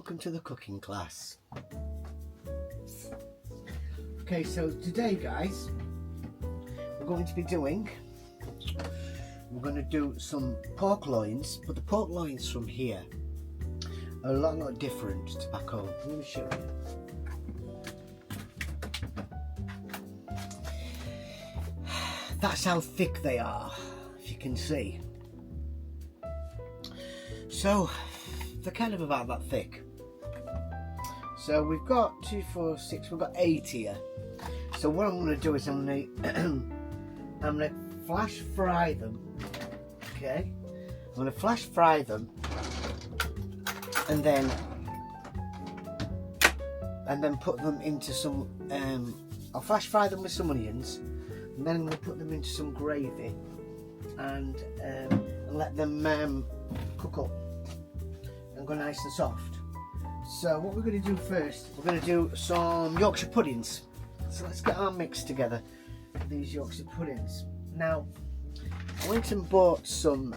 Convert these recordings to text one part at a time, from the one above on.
welcome to the cooking class. Okay, so today guys, we're going to do some pork loins, but the pork loins from here are a lot different to back home. Let me show you. That's how thick they are, if you can see. So they're kind of about that thick. So we've got 2, 4, 6, we've got 8 here. So what I'm going to do is I'm going to flash fry them. Okay, I'm going to flash fry them, and then put them into some. I'll flash fry them with some onions, and then I'm going to put them into some gravy, and let them cook up and go nice and soft. So what we're going to do first, we're going to do some Yorkshire puddings. So let's get our mix together for these Yorkshire puddings. Now, I went and bought some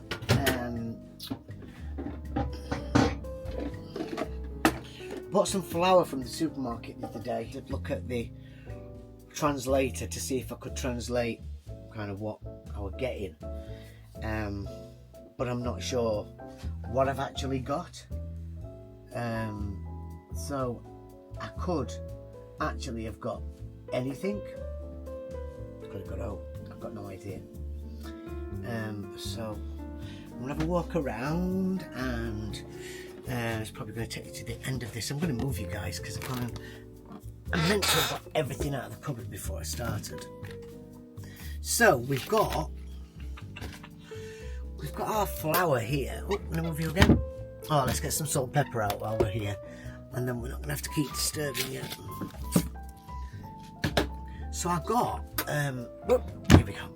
flour from the supermarket the other day. I'd look at the translator to see if I could translate kind of what I was getting, but I'm not sure what I've actually got. So I could actually have got anything. I've got no idea. So I'm gonna have a walk around, and it's probably going to take you to the end of this. I'm going to move you guys because I meant to have got everything out of the cupboard before I started. So we've got our flour here. Oh, I'm going to move you again. Oh, let's get some salt and pepper out while we're here, and then we're not going to have to keep disturbing you. So I've got here we go.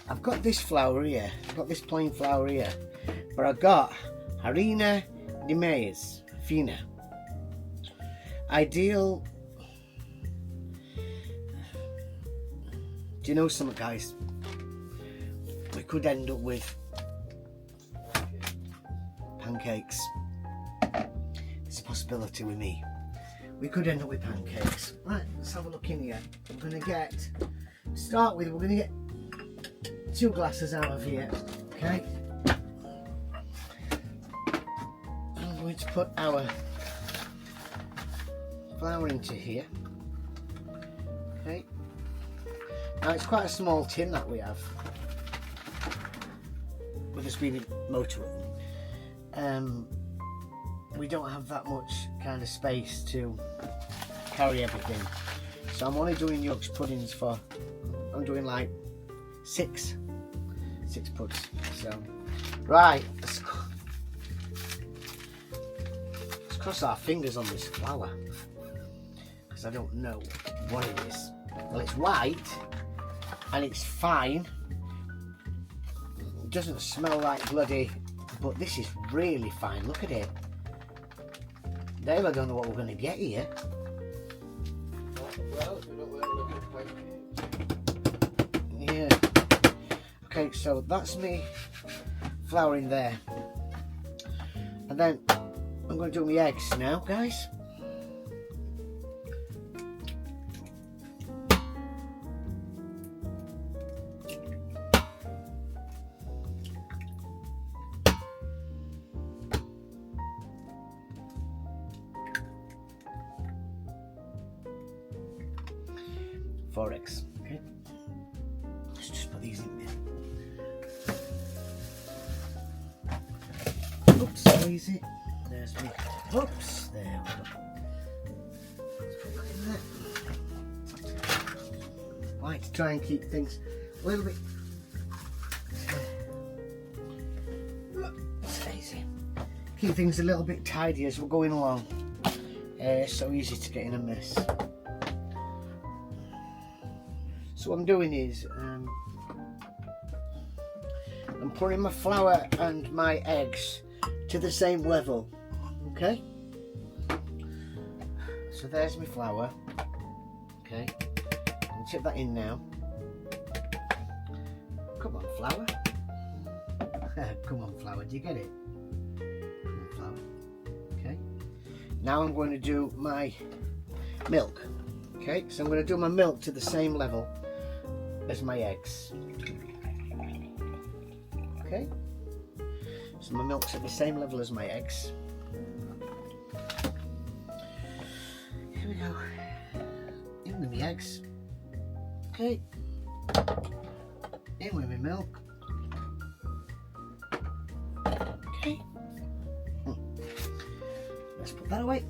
I've got this flour here, I've got this plain flour here, but I've got harina de maíz fina. Ideal. Do you know something, guys? We could end up with pancakes. It's a possibility with me. We could end up with pancakes. Right, let's have a look in here. We're going to start with, we're going to get 2 glasses out of here, okay? I'm going to put our flour into here, okay? Now it's quite a small tin that we have, with us being a motorhome. We don't have that much kind of space to carry everything, so I'm only doing Yorkshire puddings I'm doing like 6 puds. So right, let's cross our fingers on this flour, because I don't know what it is. Well, it's white and it's fine. It doesn't smell like bloody, but this is really fine. Look at it. Dave, I don't know what we're going to get here. Yeah. Okay, so that's me flour in there, and then I'm going to do my eggs now, guys. Four eggs. Okay. Let's just put these in there. Oops, squeeze it. There's me. Oops, there we go. Let's put that in there. I like to try and keep things a little bit. That's easy. Keep things a little bit tidy as we're going along. It's so easy to get in a mess. So what I'm doing is I'm putting my flour and my eggs to the same level, okay? So there's my flour, okay? I'll chip that in now. Come on, flour. Come on, flour, do you get it? Come on, flour. Okay. Now I'm going to do my milk. Okay, so I'm going to do my milk to the same level as my eggs. Okay. So my milk's at the same level as my eggs. Here we go. In with my eggs. Okay. In with my milk. Okay. Let's put that away.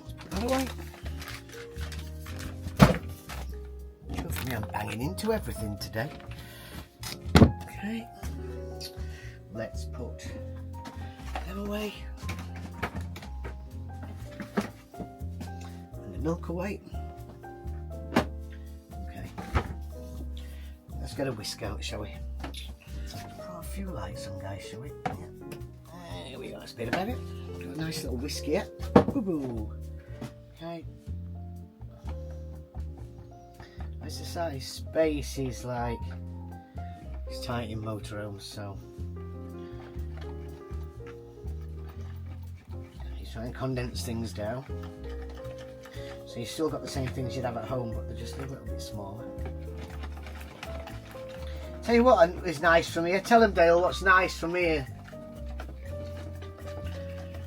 Let's put that away. Trust me, I'm banging into everything today. Okay. Let's put them away. And the milk away. Okay. Let's get a whisk out, shall we? Put a few lights on, guys, shall we? Yeah. There we go, that's a bit about it. Got a nice little whisk here. Boo-boo. Okay. As I say, space is like, it's tight in motorhomes, so you try and condense things down. So you've still got the same things you'd have at home, but they're just a little bit smaller. Tell you what is nice from here. Tell them, Dale, what's nice from here.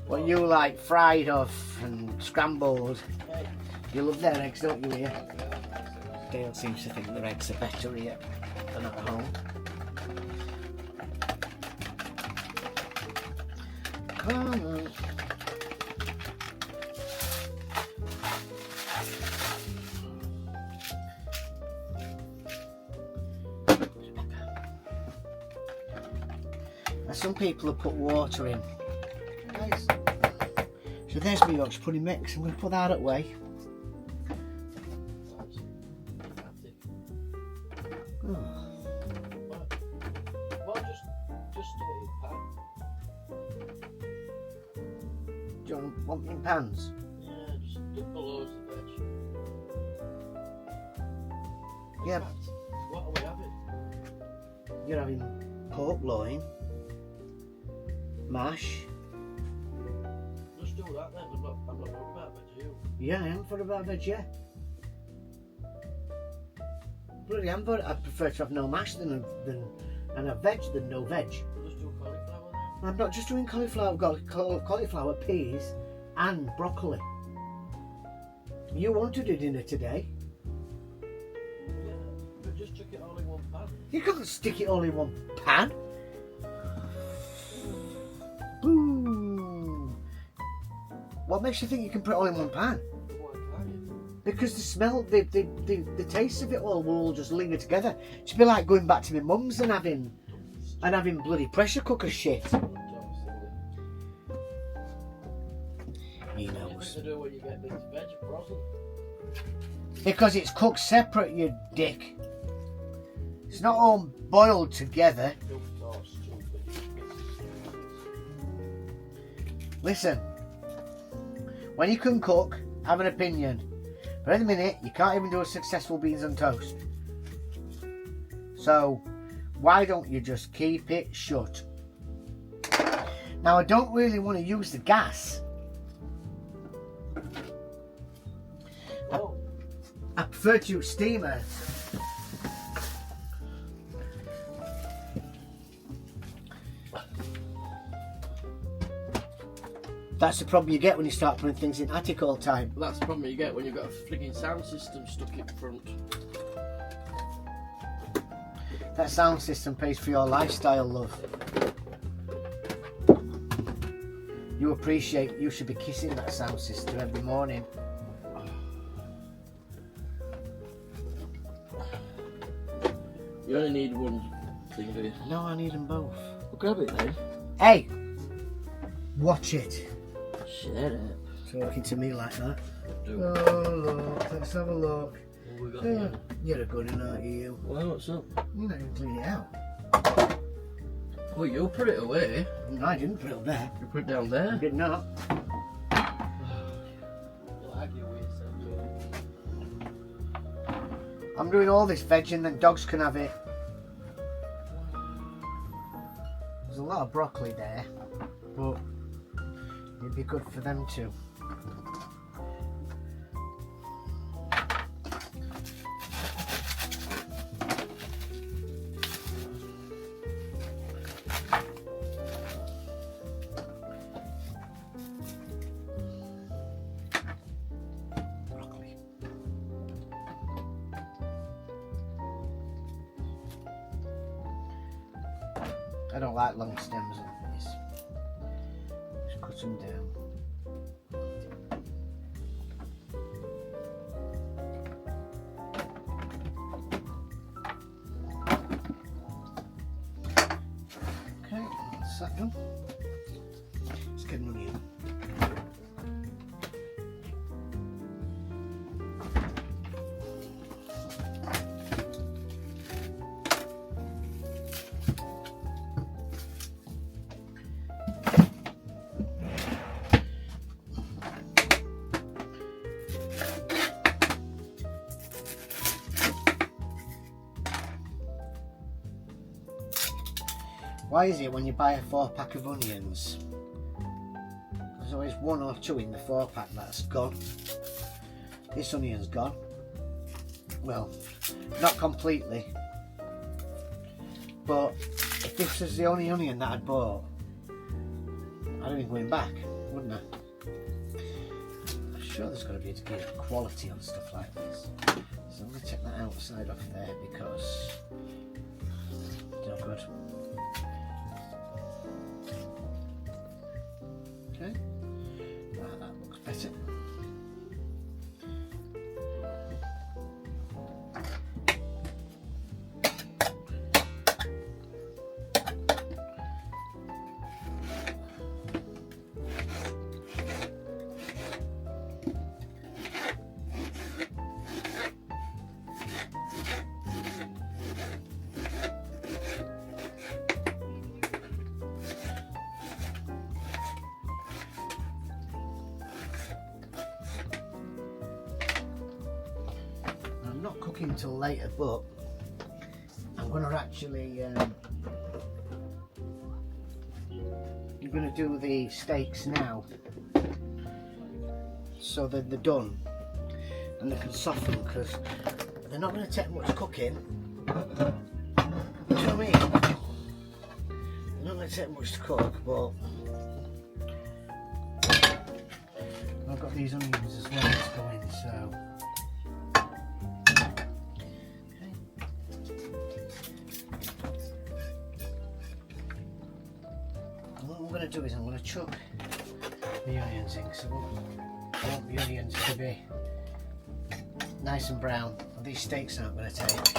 What you like, fried off and scrambled. You love their eggs, don't you, here? Dale seems to think their eggs are better here than at home. Come on. Now some people have put water in. Nice. So there's my Yorkshire pudding mix. I'm going to put that away. Do you want me in pans? Yeah, just double loads of veg. Yeah. What are we having? You're having pork loin, mash. Just do that then. I'm not worried about veg, are you? Yeah, I am for about veg, yeah. Bloody am, but I prefer to have no mash and have veg than no veg. We'll just do cauliflower then. I'm not just doing cauliflower, I've got cauliflower, peas and broccoli. You wanted a dinner today. Yeah, but just chuck it all in one pan. You can't stick it all in one pan. Boo! What makes you think you can put it all in one pan? Why can't you? Because the smell, the taste of it all will all just linger together. It's a bit like going back to my mum's and having bloody pressure cooker shit. He knows. To do when you get this veg frozen. Because it's cooked separate, you dick. It's not all boiled together. Listen, when you can cook, have an opinion. But at the minute, you can't even do a successful beans on toast. So, why don't you just keep it shut? Now, I don't really want to use the gas. I prefer to use steamer. That's the problem you get when you start putting things in attic all the time. Well, that's the problem you get when you've got a frigging sound system stuck in front. That sound system pays for your lifestyle, love. You appreciate, you should be kissing that sound system every morning. You only need one thing, do you? No, I need them both. Well, grab it then. Hey! Watch it. Shut up. Talking to me like that. Do. Oh, look, let's have a look. What we got here? You're a good one, aren't you? Well, what's up? You're not even clean it out. Well, you put it away. No, I didn't put it up there. You put it down I there. did not. I'm doing all this veg and then dogs can have it. of broccoli there, but it'd be good for them too. I don't like long stems on this. Just cut them down. Okay, that's that done. Let's get an onion. Why is it when you buy a 4-pack of onions, there's always 1 or 2 in the 4-pack that's gone? This onion's gone. Well, not completely, but if this was the only onion that I'd bought, I'd have been going back, wouldn't I? I'm sure there's got to be a degree of quality on stuff like this. So I'm going to take that outside off there because it's not good. Okay, that looks better. Not cooking till later, but I'm going to actually I'm going to do the steaks now so that they're done and they can soften, because they're not going to take much cooking. Do you know what I mean? They're not going to take much to cook, but I've got these onions as well that's going, so what I'm going to do is I'm going to chuck the onions in, because I want the onions to be nice and brown. And these steaks aren't going to take,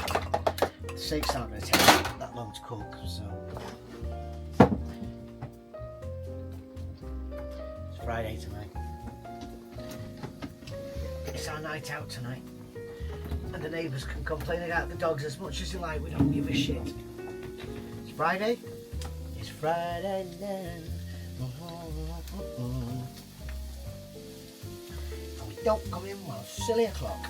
the steaks aren't going to take that long to cook, so it's Friday tonight. It's our night out tonight, and the neighbours can complain about the dogs as much as they like. We don't give a shit. It's Friday. It's Friday night. And we don't come in while it's silly o'clock.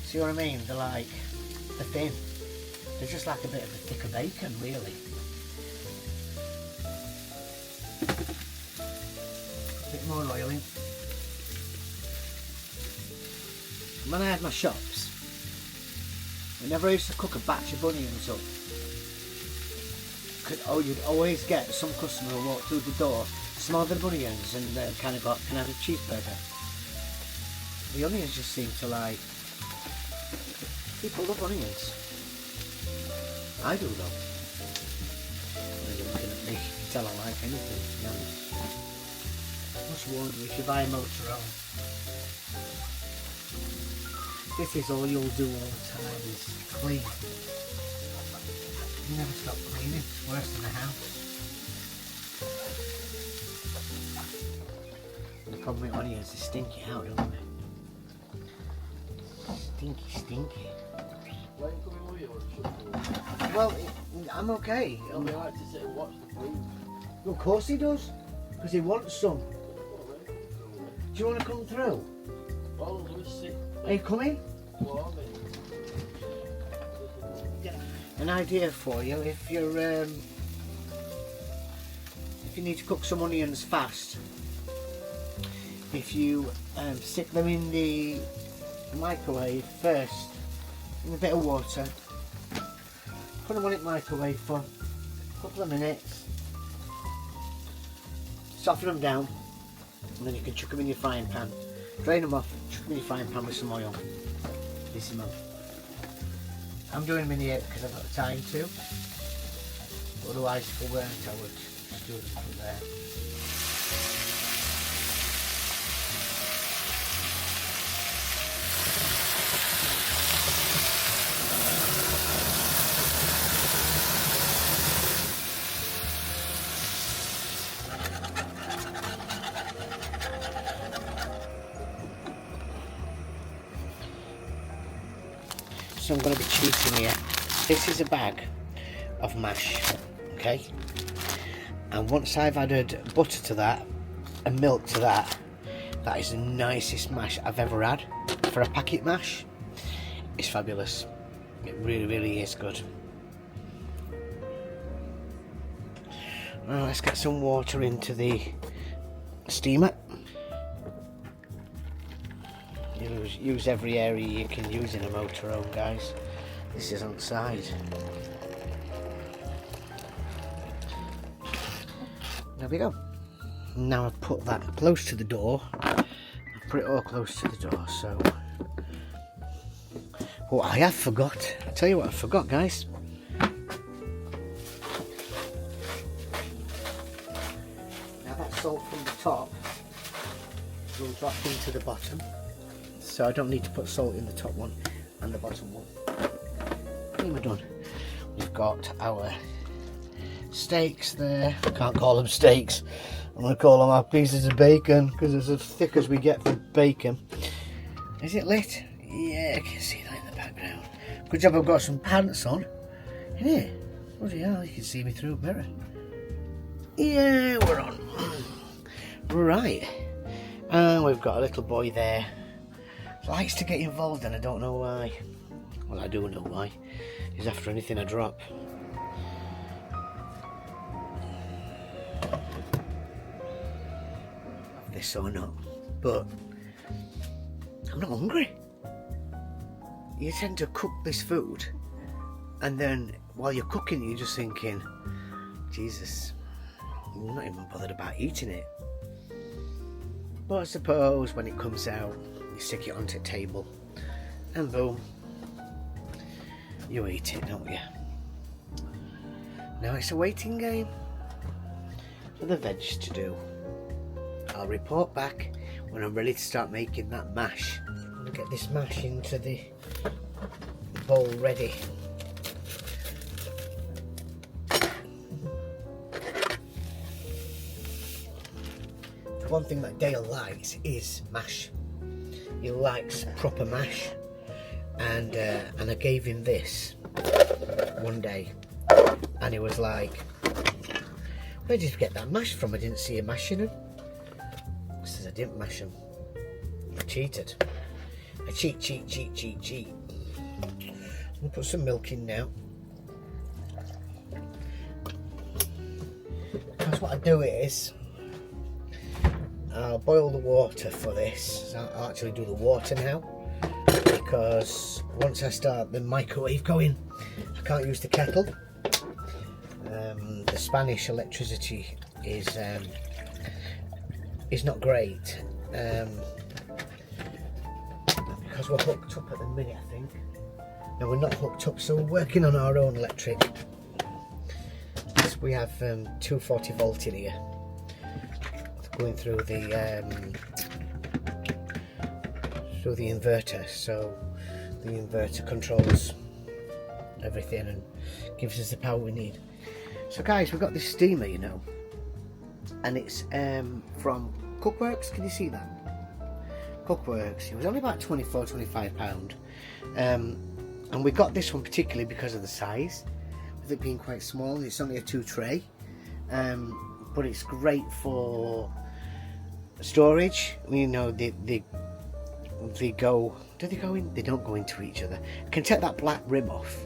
See what I mean? They're like, they're thin. They're just like a bit of a thicker bacon, really. A bit more oil in. When I had my shops, whenever I used to cook a batch of onions up, you'd always get some customer who walked through the door, smell the onions, and kind of got, "Can I have a cheeseburger?" The onions just seem to like, people love onions. I do though. When you're looking at me, you can tell I like anything, to be honest. Must warn you, if you buy a motorhome, this is all you'll do all the time, is clean. You never stop cleaning, it's worse than the house. The problem with onions, they stink you out, don't they? Stinky, stinky. Why are you coming with you or something? Well, I'm okay. I like to sit and watch the food. Of course he does, because he wants some. Do you want to come through? All of us sit. Are you coming? Warming. An idea for you, if you need to cook some onions fast, if you stick them in the microwave first in a bit of water, put them on the microwave for a couple of minutes, soften them down, and then you can chuck them in your frying pan, drain them off, chuck them in your frying pan with some oil. This amount. I'm doing them in here because I've got the time to. Otherwise, if I weren't, I would just do it from there. So I'm going to be cheating here. This is a bag of mash, okay? And once I've added butter to that and milk to that, that is the nicest mash I've ever had for a packet mash. It's fabulous. It really, really is good. Well, let's get some water into the steamer. Use every area you can use in a motorhome, guys. This is on the side. There we go. Now I've put that close to the door. I've put it all close to the door, so... Oh, I have forgot. I'll tell you what I forgot, guys. Now that salt from the top will drop into the bottom. So I don't need to put salt in the top one and the bottom one. What am I done? We've got our steaks there. I can't call them steaks. I'm going to call them our pieces of bacon because it's as thick as we get for bacon. Is it lit? Yeah, I can see that in the background. Good job I've got some pants on. In here. Bloody hell, you can see me through a mirror. Yeah, we're on. Right. And we've got a little boy there. Likes to get involved and I don't know why. Well, I do know why. He's after anything I drop. This or not, but I'm not hungry. You tend to cook this food and then while you're cooking you're just thinking, Jesus, I'm not even bothered about eating it. But I suppose when it comes out, you stick it onto the table and boom, you eat it, don't you? Now it's a waiting game for the veg to do. I'll report back when I'm ready to start making that mash. I'm going to get this mash into the bowl ready. The one thing that Dale likes is mash. He likes proper mash, and I gave him this one day, and he was like, "Where did you get that mash from? I didn't see you mashing them." I says, "I didn't mash them. I cheated. I cheat. I'm gonna put some milk in now, because what I do is I'll boil the water for this. So I'll actually do the water now, because once I start the microwave going, I can't use the kettle. The Spanish electricity is not great, because we're hooked up at the minute, I think. No, we're not hooked up, so we're working on our own electric. We have 240 volt in here going through the inverter, so the inverter controls everything and gives us the power we need. So guys, we've got this steamer, you know, and it's from Cookworks. Can you see that? Cookworks. It was only about £24–25, and we got this one particularly because of the size, with it being quite small. It's only a 2 tray, but it's great for storage. You know, the they go. Do they go in? They don't go into each other. I can take that black rim off,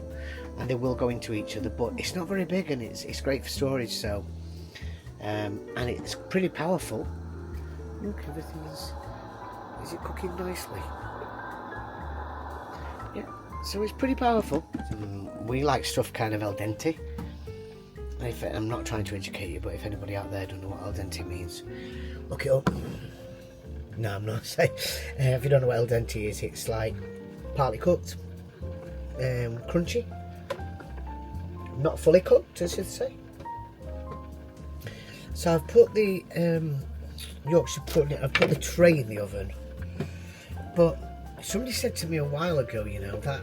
and they will go into each other. But it's not very big, and it's great for storage. So, and it's pretty powerful. Look, everything's. Is it cooking nicely? Yeah. So it's pretty powerful. We like stuff kind of al dente. I'm not trying to educate you, but if anybody out there don't know what al dente means, look it up. No, I'm not saying. If you don't know what al dente is, it's like partly cooked, crunchy, not fully cooked, I should say. So I've put the Yorkshire pudding. I've put the tray in the oven, but somebody said to me a while ago, you know, that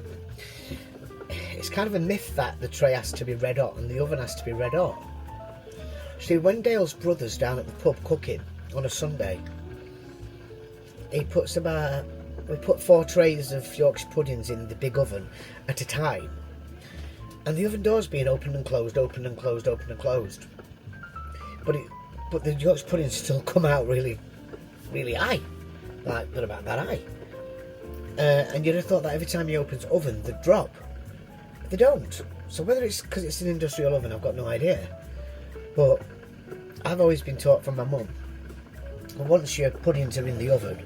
it's kind of a myth that the tray has to be red hot and the oven has to be red hot. See, when Dale's brother's down at the pub cooking on a Sunday, we put 4 trays of Yorkshire puddings in the big oven at a time, and the oven door's being opened and closed, opened and closed, opened and closed. But the Yorkshire puddings still come out really, really high, like they're about that high. And you'd have thought that every time you open the oven, they'd drop. They don't. So whether it's because it's an industrial oven, I've got no idea. But I've always been taught from my mum, once your puddings are in the oven,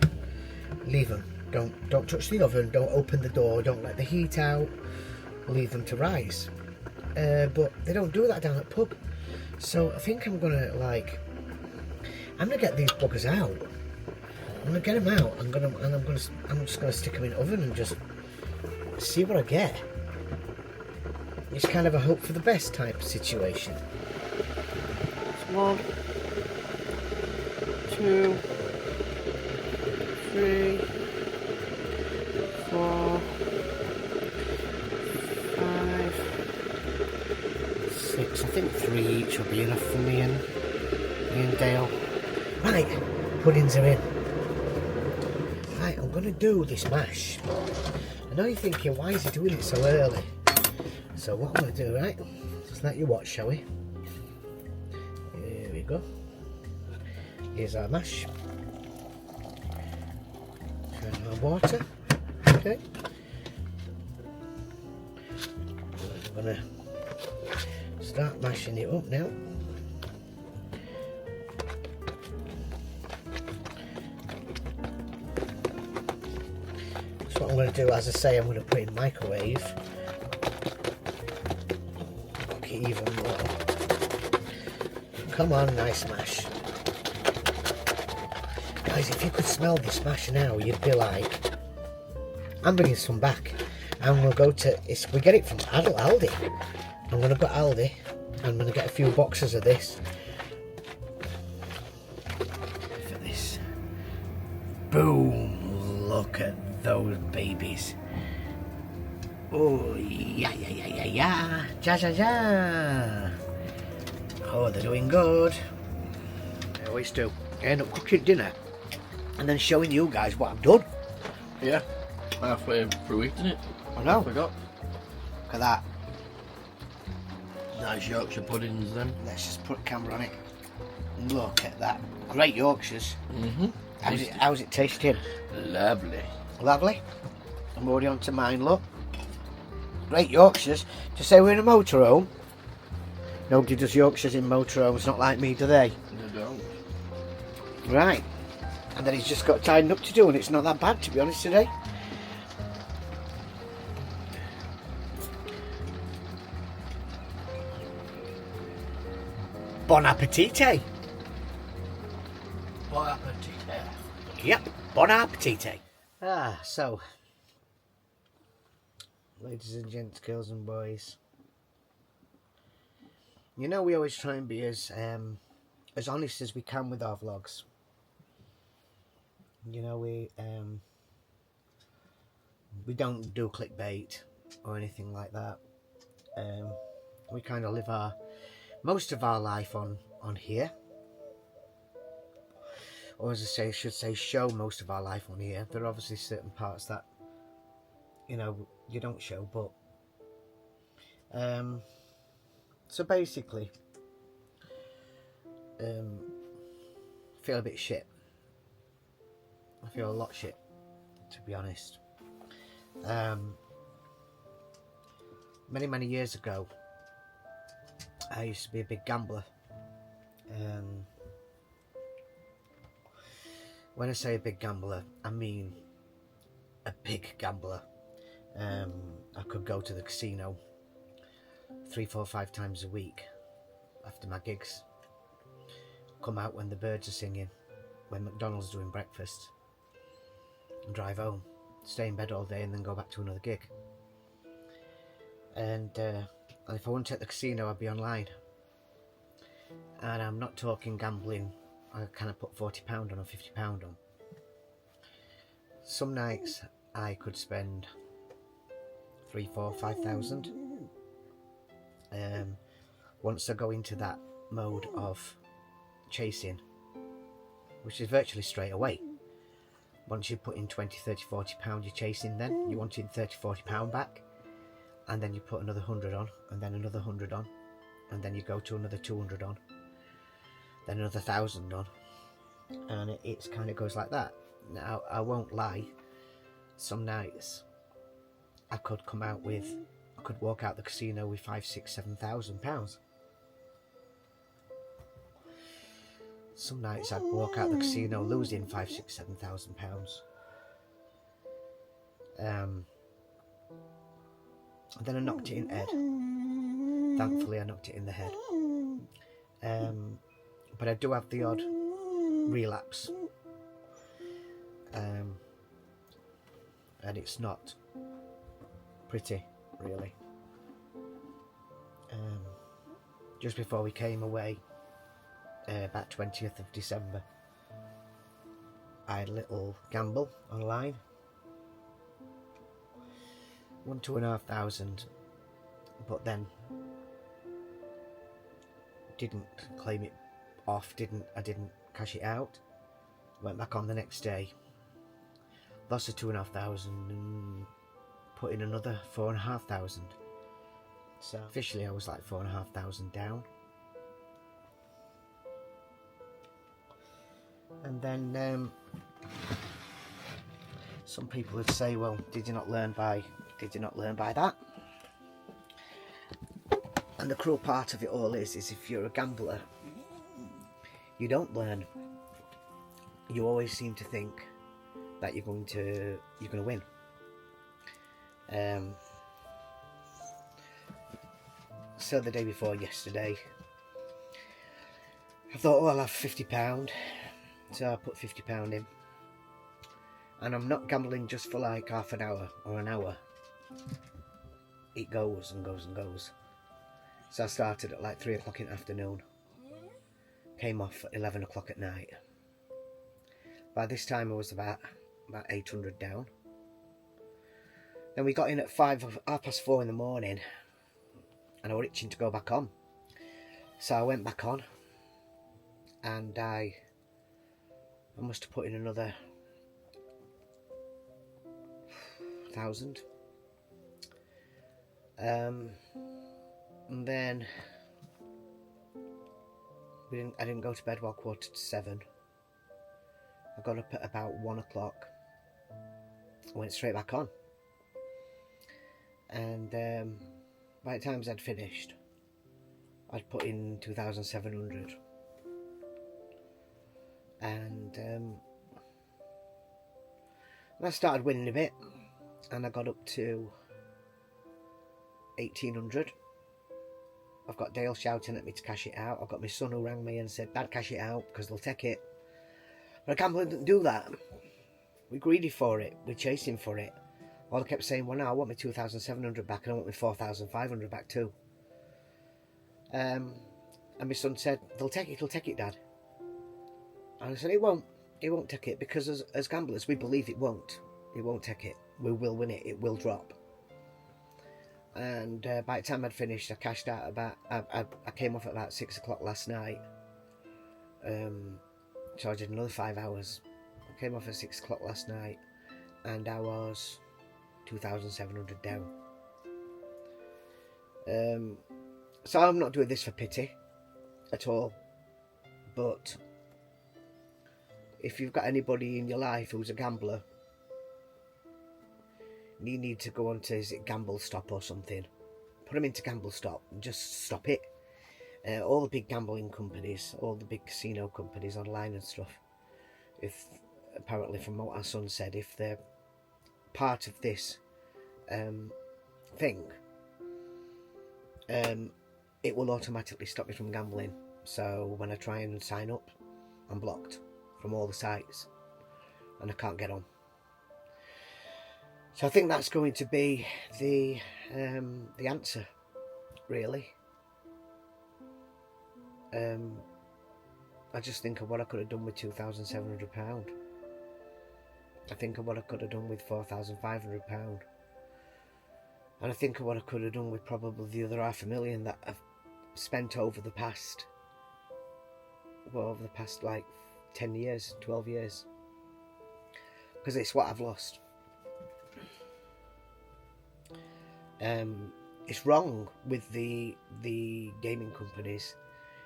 leave them. Don't touch the oven. Don't open the door. Don't let the heat out. Leave them to rise. But they don't do that down at pub. So I think I'm gonna get these buggers out. I'm gonna get them out. I'm just gonna stick them in the oven and just see what I get. It's kind of a hope for the best type of situation. It's 1, 2, 3, 4, 5, 6. I think 3 each will be enough for me and Dale. Right, puddings are in. Right, I'm gonna do this mash. I know you're thinking, why is he doing it so early? So what I'm going to do, right, just let you watch, shall we? Here we go. Here's our mash. Turn our water. Okay. I'm going to start mashing it up now. So what I'm going to do, as I say, I'm going to put it in the microwave. Even more. Come on, nice mash. Guys, if you could smell this mash now, you'd be like, I'm bringing some back. And we'll go to, we get it from Aldi. I'm going to go to Aldi. I'm going to get a few boxes of this. For this. Boom. Look at those babies. Oh, yeah. Ja. Oh, they're doing good. I always do. I end up cooking dinner and then showing you guys what I've done. Yeah, halfway through eating it. I know. I forgot. Look at that. Nice Yorkshire puddings then. Let's just put a camera on it. Look at that. Great Yorkshires. Mm-hmm. How's it tasting? Lovely. Lovely. I'm already on to mine, look. Great Yorkshires. To say we're in a motorhome. Nobody does Yorkshires in motorhomes, not like me, do they? They don't. Right. And then he's just got tidying up to do, and it's not that bad, to be honest, today. Bon appetite. Bon appetit. Yep, bon appetite. So, ladies and gents, girls and boys, you know we always try and be as honest as we can with our vlogs. You know, we don't do clickbait or anything like that. We kind of live most of our life on here. Or as I should say, show most of our life on here. There are obviously certain parts that, you know, you don't show, but so basically, feel a bit shit. I feel a lot shit to be honest. Many years ago, I used to be a big gambler. When I say a big gambler, I mean a big gambler. I could go to the casino 3, 4, 5 times a week after my gigs, come out when the birds are singing, when McDonald's doing breakfast, and drive home, stay in bed all day and then go back to another gig. And if I wanted to at the casino, I'd be online. And I'm not talking gambling, I kind of put £40 on or £50 on. Some nights I could spend 3, 4, 5,000. Once I go into that mode of chasing, which is virtually straight away. Once you put in 20, 30, 40 pound, you're chasing, then you want in 30, 40 pound back, and then you put another 100 on, and then another 100 on, and then you go to another 200 on, then another 1,000 on, and it kind of goes like that. Now, I won't lie, some nights I could walk out the casino with 5, 6, 7,000 pounds. Some nights I'd walk out the casino losing 5, 6, 7,000 pounds. And then I knocked it in the head. Thankfully, I knocked it in the head. But I do have the odd relapse. And it's not pretty, really. Just before we came away, about 20th of December, I had a little gamble online, won 2,500, but then didn't claim it off, I didn't cash it out, went back on the next day, lost the 2,500 and put in another 4,500, so officially I was like 4,500 down. And then some people would say, well, did you not learn by that? And the cruel part of it all is if you're a gambler, you don't learn. You always seem to think that you're going to win. So the day before yesterday, I thought, oh, I'll have £50. So I put £50 in, and I'm not gambling just for like half an hour or an hour. It goes and goes and goes. So I started at like 3 o'clock in the afternoon, came off at 11 o'clock at night. By this time I was about 800 down. Then we got in at 4:30 in the morning, and I was itching to go back on. So I went back on, and I must have put in another 1,000. And then I didn't go to bed while 7:15. I got up at about 1 o'clock. I went straight back on. And by the time I'd finished, I'd put in 2,700. And I started winning a bit, and I got up to 1,800. I've got Dale shouting at me to cash it out. I've got my son who rang me and said, Dad, cash it out because they'll take it. But I can't believe they do that. We're greedy for it. We're chasing for it. All I kept saying, well, no, I want my 2,700 back and I want my 4,500 back too. And my son said, they'll take it, Dad. And I said, it won't take it, because as gamblers, we believe it won't take it. We will win it. It will drop. And by the time I'd finished, I cashed out I came off at about 6 o'clock last night. So I did another 5 hours. I came off at 6 o'clock last night, and I was 2,700 down. So I'm not doing this for pity at all, but if you've got anybody in your life who's a gambler, You need to go on to, is it Gamble Stop or something? Put them into Gamble Stop and just stop it. All the big gambling companies, all the big casino companies online and stuff, if apparently from what our son said, if they're part of this thing, it will automatically stop me from gambling. So when I try and sign up, I'm blocked from all the sites and I can't get on. So I think that's going to be the answer, really. I just think of what I could have done with £2,700. I think of what I could have done with £4,500. And I think of what I could have done with probably the other $500,000 that I've spent over the past, like 10 years, 12 years. Because it's what I've lost. It's wrong with the gaming companies.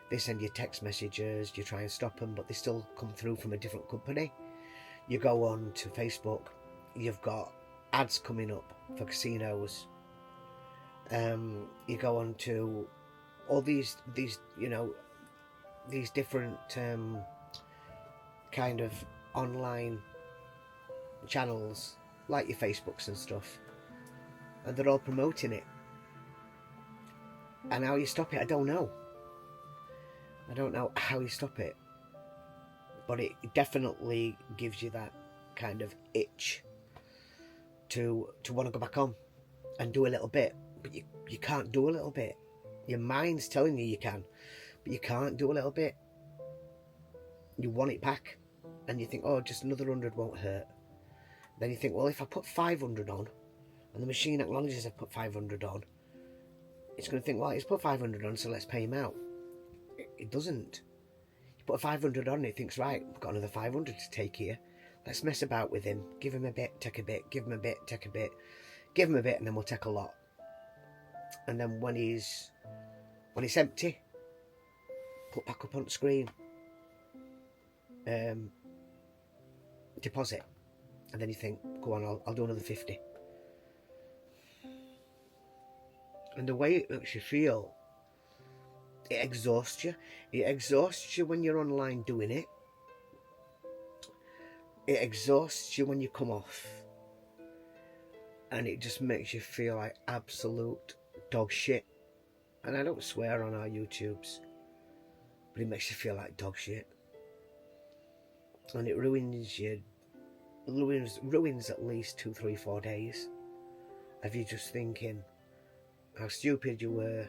They send you text messages, you try and stop them, but they still come through from a different company. You go on to Facebook, you've got ads coming up for casinos. You go on to all these different kind of online channels, like your Facebooks and stuff, and they're all promoting it. And how you stop it, I don't know. I don't know how you stop it, but it definitely gives you that kind of itch to want to go back on and do a little bit, but you can't do a little bit. Your mind's telling you can, but you can't do a little bit. You want it back, and you think, oh, just another 100 won't hurt. Then you think, well, if I put 500 on, and the machine acknowledges I've put 500 on, it's going to think, well, he's put 500 on, so let's pay him out. It doesn't. You put 500 on, and it thinks, right, we've got another 500 to take here. Let's mess about with him. Give him a bit, take a bit. Give him a bit, take a bit. Give him a bit, and then we'll take a lot. And then when it's empty, put back up on the screen. Deposit. And then you think, go on, I'll do another 50. And the way it makes you feel, it exhausts you. It exhausts you when you're online doing it. It exhausts you when you come off. And it just makes you feel like absolute dog shit. And I don't swear on our YouTubes, but it makes you feel like dog shit. And it ruins at least 2, 3, 4 days of you just thinking how stupid you were,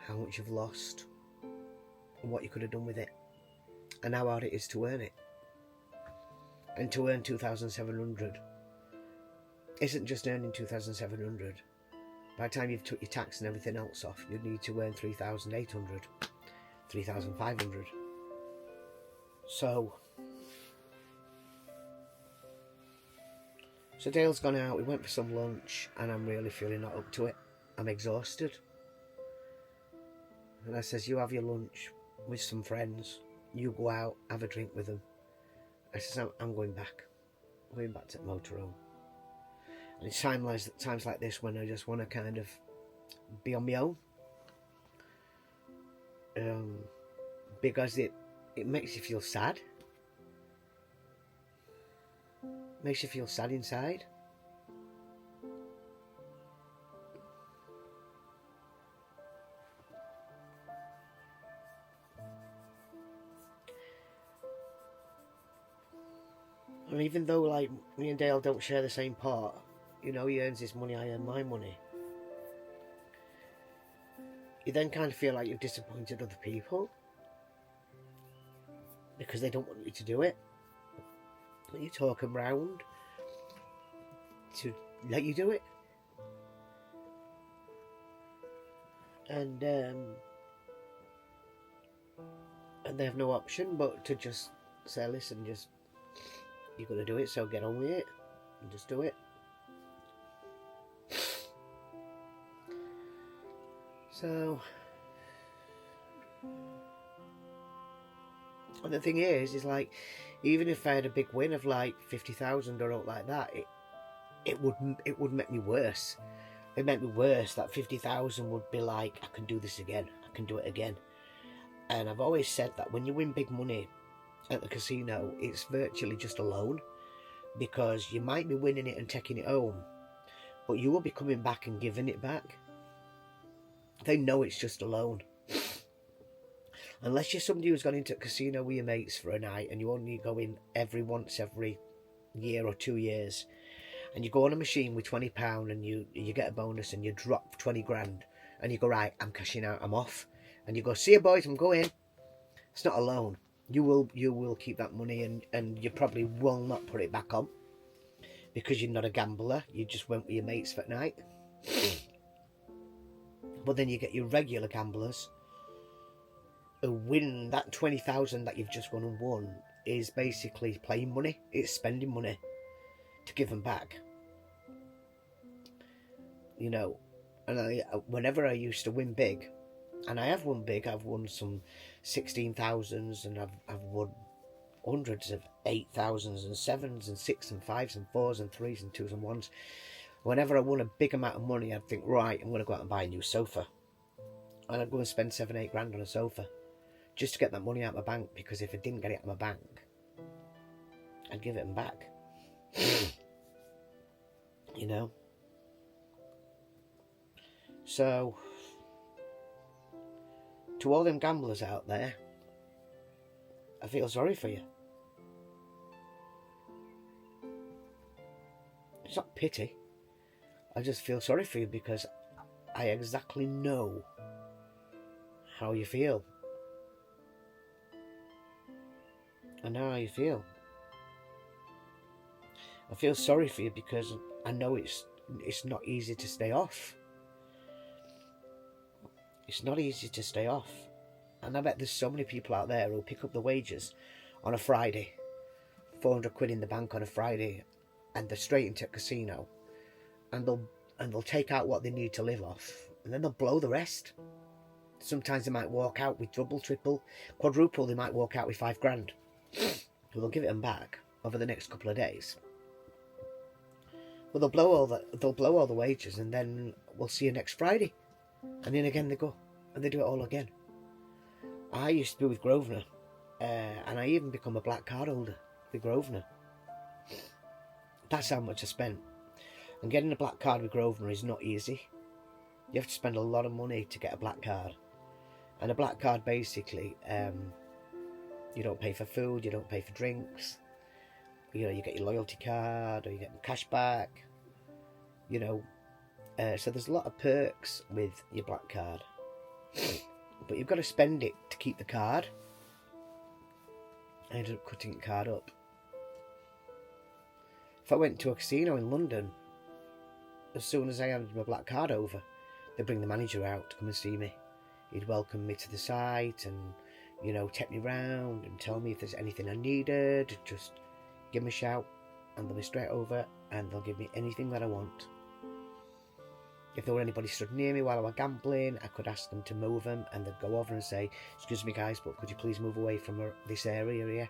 how much you've lost, and what you could have done with it, and how hard it is to earn it. And to earn 2,700 isn't just earning 2,700. By the time you've took your tax and everything else off, you'd need to earn 3,800, 3,500. So Dale's gone out, we went for some lunch, and I'm really feeling not up to it. I'm exhausted. And I says, you have your lunch with some friends, you go out, have a drink with them. I says, I'm going back. I'm going back to the motorhome. And it's times like this when I just want to kind of be on my own. Because it makes you feel sad. Makes you feel sad inside. And even though, like, me and Dale don't share the same part, you know, he earns his money, I earn my money, you then kind of feel like you've disappointed other people because they don't want you to do it. But you talk them round to let you do it. And they have no option but to just say, listen, just, you're going to do it, so get on with it and just do it. So, and the thing is like, even if I had a big win of like 50,000 or out like that, it would make me worse. It made me worse. That 50,000 would be like, I can do this again. I can do it again. And I've always said that when you win big money at the casino, it's virtually just a loan, because you might be winning it and taking it home, but you will be coming back and giving it back. They know it's just a loan. Unless you're somebody who's gone into a casino with your mates for a night and you only go in every year or 2 years, and you go on a machine with £20 and you get a bonus and you drop 20 grand and you go, right, I'm cashing out, I'm off, and you go, see you boys, I'm going. It's not a loan. You will keep that money, and you probably will not put it back on, because you're not a gambler. You just went with your mates for the night. But then you get your regular gamblers who win. That 20,000 that you've just gone and won is basically playing money. It's spending money to give them back. You know, and whenever I used to win big, and I have won big, I've won some 16,000s, and I've won hundreds of 8,000s and 7s and 6s and 5s and 4s and 3s and 2s and 1s. Whenever I won a big amount of money, I'd think, right, I'm going to go out and buy a new sofa. And I'd go and spend 7-8 grand on a sofa just to get that money out of my bank, because if I didn't get it out of my bank, I'd give it them back. You know? So, to all them gamblers out there, I feel sorry for you. It's not pity. I just feel sorry for you, because I exactly know how you feel. I know how you feel. I feel sorry for you because I know it's not easy to stay off. It's not easy to stay off. And I bet there's so many people out there who'll pick up the wages on a Friday, 400 quid in the bank on a Friday, and they're straight into a casino, and they'll take out what they need to live off, and then they'll blow the rest. Sometimes they might walk out with double, triple, quadruple. They might walk out with 5 grand. So they'll give it them back over the next couple of days. Well, they'll blow all the wages, and then we'll see you next Friday. And then again they go, and they do it all again. I used to be with Grosvenor, and I even become a black card holder with Grosvenor. That's how much I spent. And getting a black card with Grosvenor is not easy. You have to spend a lot of money to get a black card. And a black card, basically, you don't pay for food, you don't pay for drinks. You know, you get your loyalty card, or you get cash back. You know, so there's a lot of perks with your black card. But you've got to spend it to keep the card. I ended up cutting the card up. If I went to a casino in London, as soon as I handed my black card over, they'd bring the manager out to come and see me. He'd welcome me to the site and, you know, take me round and tell me if there's anything I needed. Just give me a shout and they'll be straight over and they'll give me anything that I want. If there were anybody stood near me while I was gambling, I could ask them to move them, and they'd go over and say, excuse me guys, but could you please move away from this area here?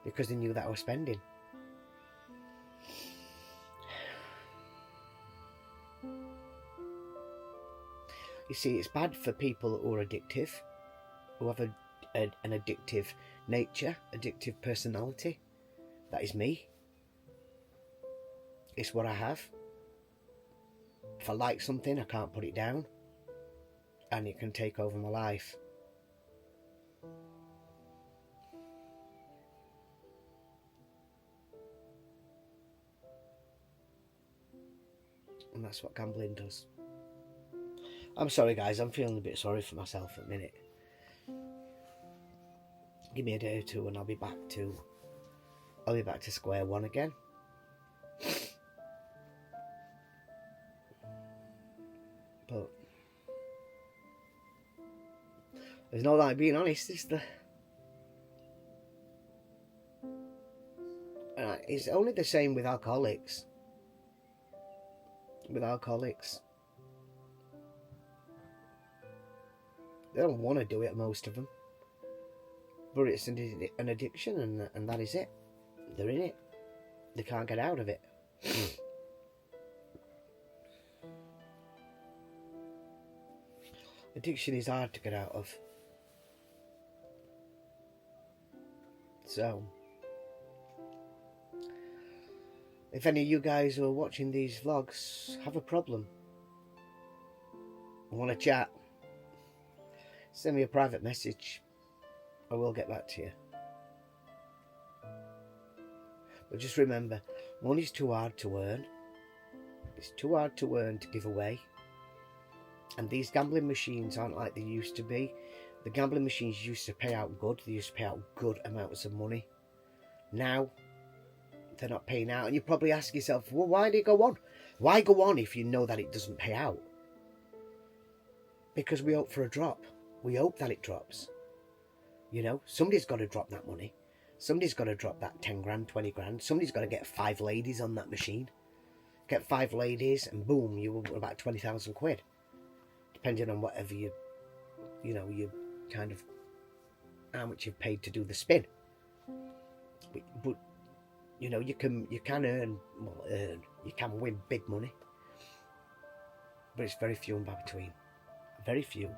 Because they knew that I was spending. You see, it's bad for people who are addictive, who have an addictive nature, addictive personality. That is me. It's what I have. If I like something, I can't put it down, and it can take over my life. And that's what gambling does. I'm sorry guys, I'm feeling a bit sorry for myself at the minute. Give me a day or two and I'll be back to square one again. But there's no like being honest, is there? It's only the same with alcoholics. With alcoholics, they don't want to do it, most of them, but it's an addiction, and that is it. They're in it. They can't get out of it. Addiction is hard to get out of. So, if any of you guys who are watching these vlogs have a problem, want to chat, send me a private message. I will get back to you. But just remember, money's too hard to earn. It's too hard to earn to give away. And these gambling machines aren't like they used to be. The gambling machines used to pay out good. They used to pay out good amounts of money. Now, they're not paying out. And you probably ask yourself, well, why do you go on? Why go on if you know that it doesn't pay out? Because we hope for a drop. We hope that it drops. You know, somebody's got to drop that money. Somebody's got to drop that 10 grand, 20 grand. Somebody's got to get 5 ladies on that machine. Get 5 ladies and boom, you're about 20,000 quid. Depending on whatever you kind of, how much you've paid to do the spin. But you know, you can you can win big money. But it's very few and far between. Very few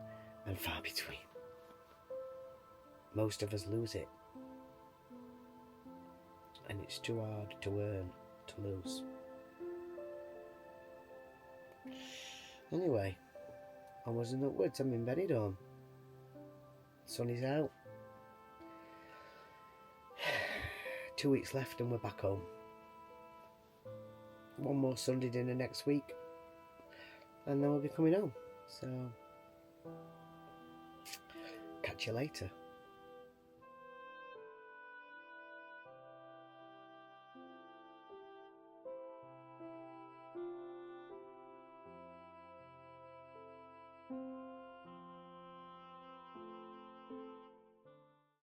and far between. Most of us lose it. And it's too hard to earn to lose. Anyway, onwards and upwards. I'm in bed at home. Sun is out. 2 weeks left and we're back home. One more Sunday dinner next week. And then we'll be coming home. So, catch you later.